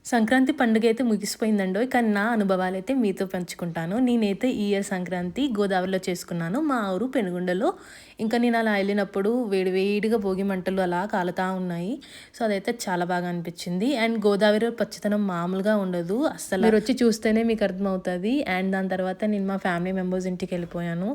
సంక్రాంతి పండుగ అయితే ముగిసిపోయిందండోయ్. కానీ నా అనుభవాలైతే మీతో పంచుకుంటాను. నేనైతే ఈ ఇయర్ సంక్రాంతి గోదావరిలో చేసుకున్నాను. మా ఊరు పెనుగొండలో. ఇంకా నేను అలా ఎళ్ళినప్పుడు వేడి వేడిగా భోగి మంటలు అలా కాలుతా ఉన్నాయి. సో, అదైతే చాలా బాగా అనిపిచ్చింది. అండ్ గోదావరిలో పచ్చదనం మామూలుగా ఉండదు. అస్సల మీరొచ్చి చూస్తేనే మీకు అర్థమవుతది. అండ్ దాని తర్వాత నేను మా ఫ్యామిలీ మెంబర్స్ ఇంటికెళ్ళిపోయాను.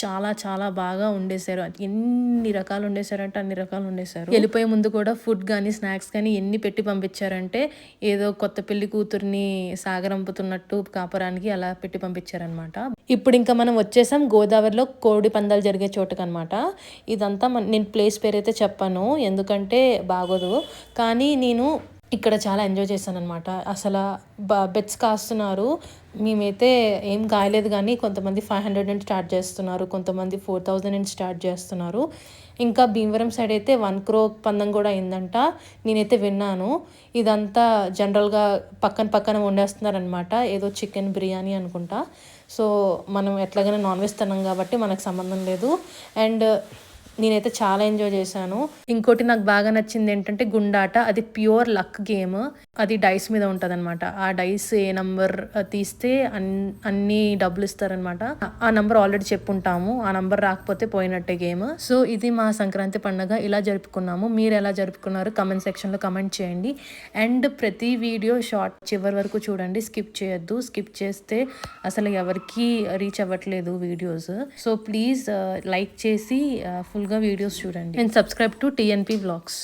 చాలా చాలా బాగా వండేశారు. ఎన్ని రకాలు వండేశారంటే అన్ని రకాలు వండేశారు. ఎళ్ళిపోయే ముందు కూడా ఫుడ్ గానీ, స్నాక్స్ గానీ ఎన్ని పెట్టి పంపించారంటే ఏదో కొత్త పెళ్లి కూతుర్ని సాగరంపుతున్నట్టు కాపురానికి అలా పెట్టి పంపించారనమాట. ఇప్పుడు ఇంకా మనం వచ్చేసాం గోదావరిలో కోడి పందాలు జరిగే చోటుకనమాట. ఇదంతా నేను ప్లేస్ పేరైతే చెప్పను ఎందుకంటే బాగోదు. కానీ నేను ఇక్కడ చాలా ఎంజాయ్ చేశాననమాట. అసల బెట్స్ కాస్తున్నారు. మేమైతే ఏం కాయలేదు కానీ కొంతమంది 500 నుంచి స్టార్ట్ చేస్తున్నారు. కొంతమంది 4000 నుంచి స్టార్ట్ చేస్తున్నారు. ఇంకా భీమవరం సైడ్ అయితే 1 crore పందెం కూడా అయిందంట. నేనైతే విన్నాను. ఇదంతా జనరల్‌గా పక్కన వండేస్తున్నారనమాట. ఏదో చికెన్ బిర్యానీ అనుకుంటా. సో, మనం ఎట్లాగైనా నాన్ వెజ్ తినం కాబట్టి మనకు సంబంధం లేదు. అండ్ నేనైతే చాలా ఎంజాయ్ చేశాను. ఇంకోటి నాకు బాగా నచ్చింది ఏంటంటే గుండాట. అది ప్యూర్ లక్ గేమ్. అది డైస్ మీద ఉంటదనమాట. ఆ డైస్ ఏ నంబర్ తీస్తే అన్ని డబ్బులు ఇస్తారనమాట. ఆ నంబర్ ఆల్రెడీ చెప్పుంటాము. ఆ నంబర్ రాకపోతే పోయినట్టే గేమ్. సో, ఇది మా సంక్రాంతి పండుగ ఇలా జరుపుకున్నాము. మీరు ఎలా జరుపుకున్నారు కామెంట్ సెక్షన్‌లో కామెంట్ చేయండి. అండ్ ప్రతి వీడియో షార్ట్ చివరి వరకు చూడండి. స్కిప్ చేయొద్దు. స్కిప్ చేస్తే అసలు ఎవరికీ రీచ్ అవ్వట్లేదు వీడియోస్. సో, ప్లీజ్ లైక్ చేసి ఫుల్‌గా వీడియోస్ చూడండి. And subscribe to TNP vlogs.